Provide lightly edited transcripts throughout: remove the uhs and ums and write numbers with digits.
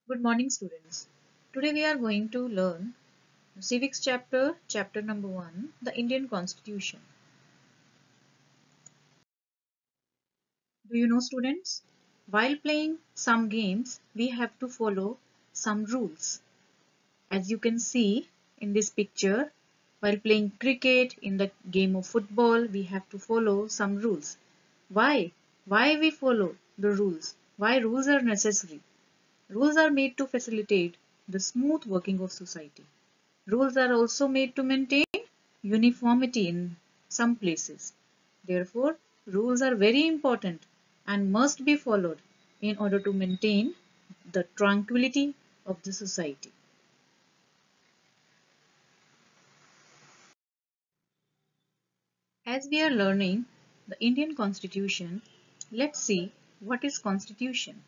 Good morning, students. Today we are going to learn Civics chapter, chapter number 1, the Indian Constitution. Do you know, students? While playing some games, we have to follow some rules. As you can see in this picture, while playing cricket, in the game of football, we have to follow some rules. Why? Why we follow the rules? Why rules are necessary? Rules are made to facilitate the smooth working of society. Rules are also made to maintain uniformity in some places. Therefore, rules are very important and must be followed in order to maintain the tranquility of the society. As we are learning the Indian Constitution, let's see what is Constitution.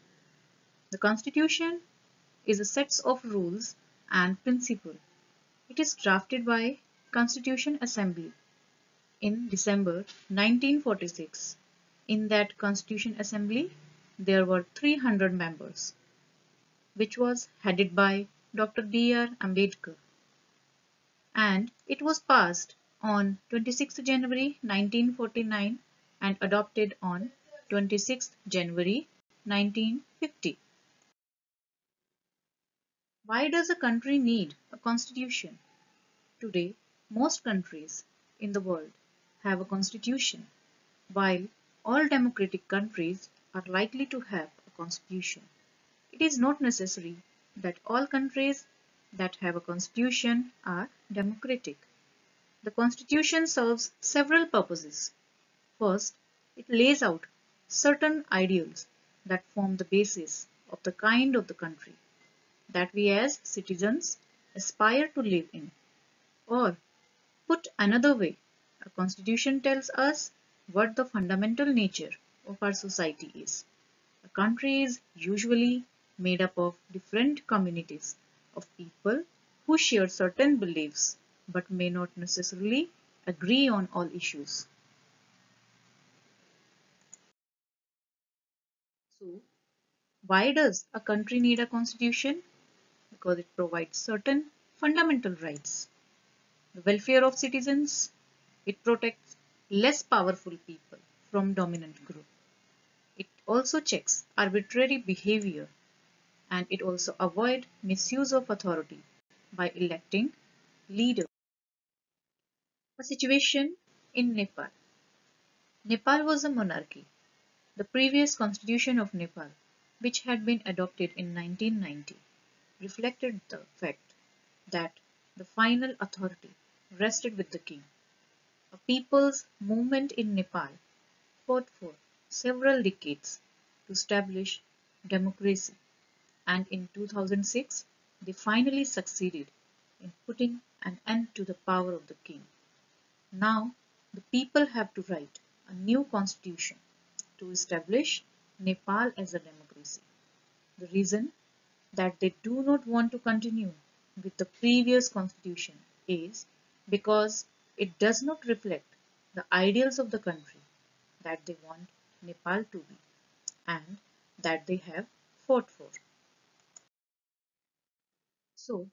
The Constitution is a set of rules and principles. It is drafted by Constitution Assembly in December 1946. In that Constitution Assembly, there were 300 members, which was headed by Dr. B.R. Ambedkar, and it was passed on 26th January 1949 and adopted on 26th January 1950. Why does a country need a constitution? Today, most countries in the world have a constitution, while all democratic countries are likely to have a constitution. It is not necessary that all countries that have a constitution are democratic. The constitution serves several purposes. First, it lays out certain ideals that form the basis of the kind of the country that we as citizens aspire to live in. Or, put another way, a constitution tells us what the fundamental nature of our society is. A country is usually made up of different communities of people who share certain beliefs but may not necessarily agree on all issues. So, why does a country need a constitution? Because it provides certain fundamental rights. The welfare of citizens, it protects less powerful people from dominant group. It also checks arbitrary behavior, and it also avoids misuse of authority by electing leaders. A situation in Nepal. Nepal was a monarchy. The previous constitution of Nepal, which had been adopted in 1990, reflected the fact that the final authority rested with the king. A people's movement in Nepal fought for several decades to establish democracy, and in 2006 they finally succeeded in putting an end to the power of the king. Now the people have to write a new constitution to establish Nepal as a democracy. The reason that they do not want to continue with the previous constitution is because it does not reflect the ideals of the country that they want Nepal to be and that they have fought for. So,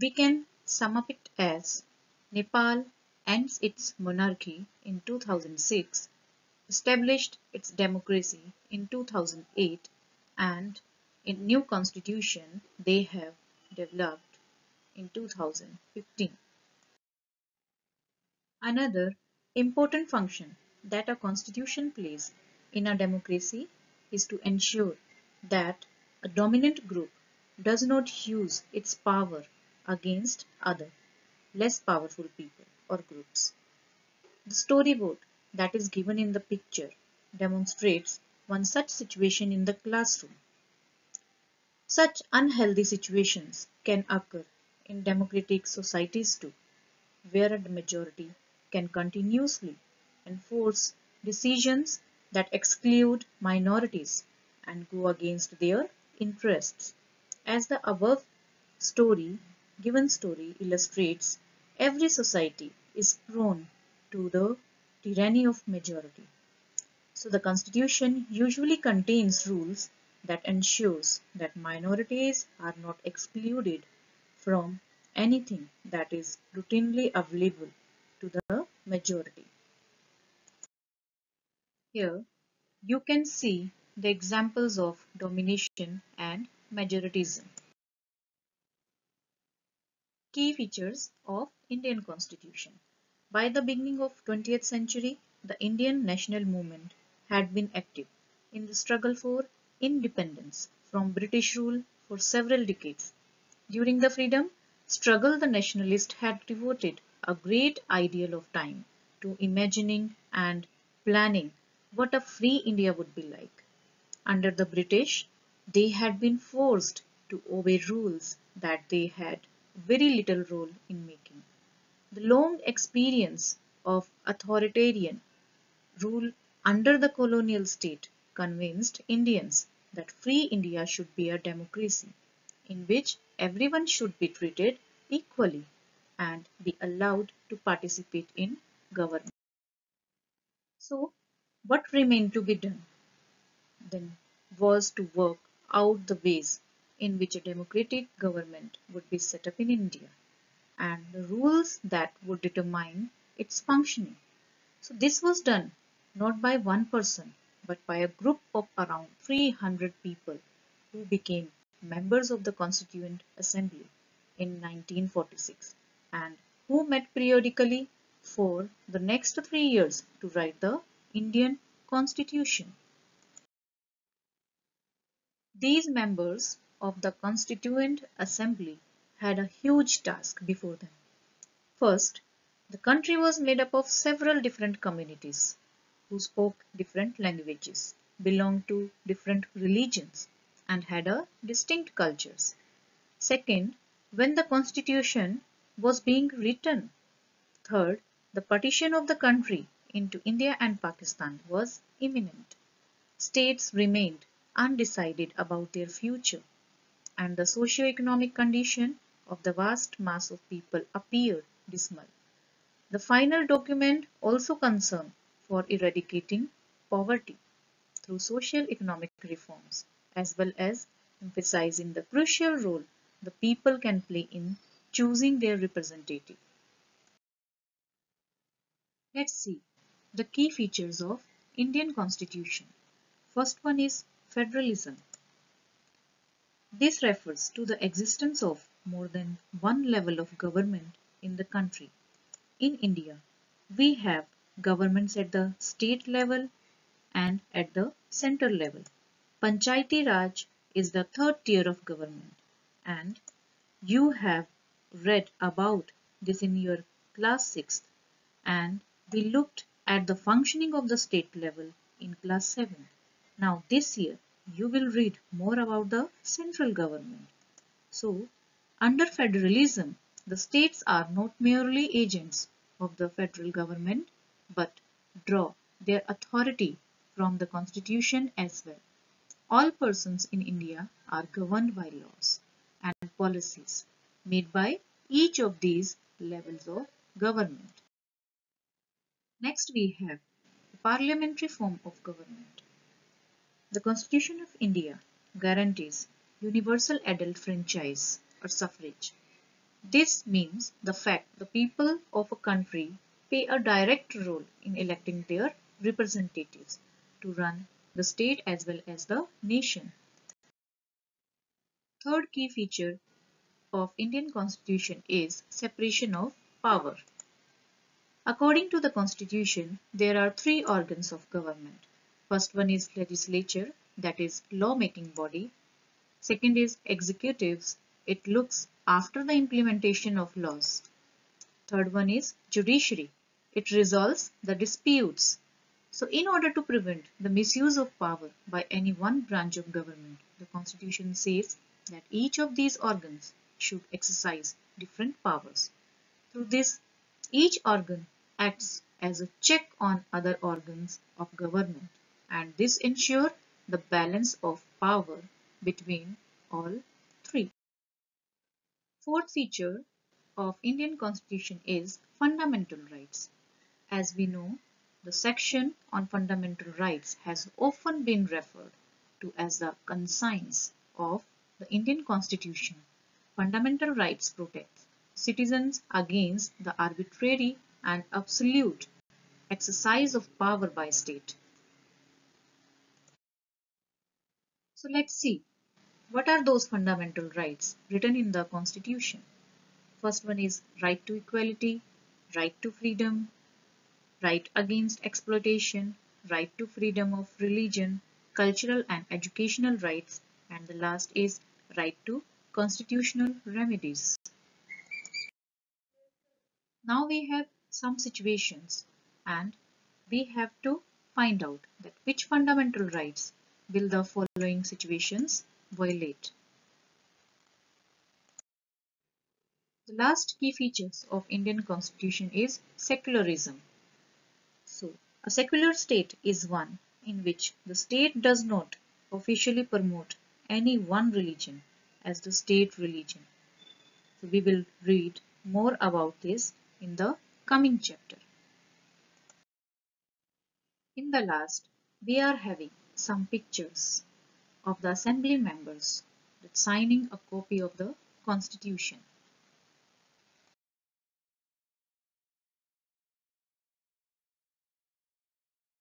we can sum up it as Nepal ends its monarchy in 2006, established its democracy in 2008, and in new constitution they have developed in 2015. Another important function that a constitution plays in a democracy is to ensure that a dominant group does not use its power against other, less powerful people or groups. The storyboard that is given in the picture demonstrates one such situation in the classroom. Such unhealthy situations can occur in democratic societies too, where a majority can continuously enforce decisions that exclude minorities and go against their interests. As the above story, given story illustrates, every society is prone to the tyranny of majority. So the constitution usually contains rules that ensures that minorities are not excluded from anything that is routinely available to the majority. Here you can see the examples of domination and majoritism. Key features of Indian Constitution. By the beginning of 20th century, the Indian national movement had been active in the struggle for independence from British rule for several decades. During the freedom struggle, the nationalists had devoted a great ideal of time to imagining and planning what a free India would be like. Under the British, they had been forced to obey rules that they had very little role in making. The long experience of authoritarian rule under the colonial state convinced Indians that free India should be a democracy in which everyone should be treated equally and be allowed to participate in government. So, what remained to be done then was to work out the ways in which a democratic government would be set up in India and the rules that would determine its functioning. So this was done not by one person but by a group of around 300 people who became members of the Constituent Assembly in 1946 and who met periodically for the next 3 years to write the Indian Constitution. These members of the Constituent Assembly had a huge task before them. First, the country was made up of several different communities who spoke different languages, belonged to different religions, and had a distinct cultures. Second, when the constitution was being written. Third, the partition of the country into India and Pakistan was imminent. States remained undecided about their future, and the socio-economic condition of the vast mass of people appeared dismal. The final document also concerned for eradicating poverty through social economic reforms, as well as emphasizing the crucial role the people can play in choosing their representative. Let's see the key features of Indian Constitution. First one is federalism. This refers to the existence of more than one level of government in the country. In India, we have governments at the state level and at the central level. Panchayati Raj is the third tier of government, and you have read about this in your class 6th, and we looked at the functioning of the state level in class 7. Now this year you will read more about the central government. So, under federalism, the states are not merely agents of the federal government but draw their authority from the constitution as well. All persons in India are governed by laws and policies made by each of these levels of government. Next we have the parliamentary form of government. The Constitution of India guarantees universal adult franchise or suffrage. This means the fact the people of a country play a direct role in electing their representatives to run the state as well as the nation. Third key feature of Indian Constitution is separation of power. According to the Constitution, there are three organs of government. First one is legislature, that is law-making body. Second is executives, it looks after the implementation of laws. Third one is judiciary, it resolves the disputes. So in order to prevent the misuse of power by any one branch of government, the Constitution says that each of these organs should exercise different powers. Through this, each organ acts as a check on other organs of government, and this ensures the balance of power between all three. Fourth feature of Indian Constitution is fundamental rights. As we know, the section on fundamental rights has often been referred to as the conscience of the Indian Constitution. Fundamental rights protect citizens against the arbitrary and absolute exercise of power by state. So let's see what are those fundamental rights written in the Constitution. First one is right to equality, right to freedom, right against exploitation, right to freedom of religion, cultural and educational rights, and the last is right to constitutional remedies. Now we have some situations and we have to find out that which fundamental rights will the following situations violate. The last key features of Indian Constitution is secularism. So, a secular state is one in which the state does not officially promote any one religion as the state religion. So, we will read more about this in the coming chapter. In the last, we are having some pictures of the assembly members signing a copy of the Constitution.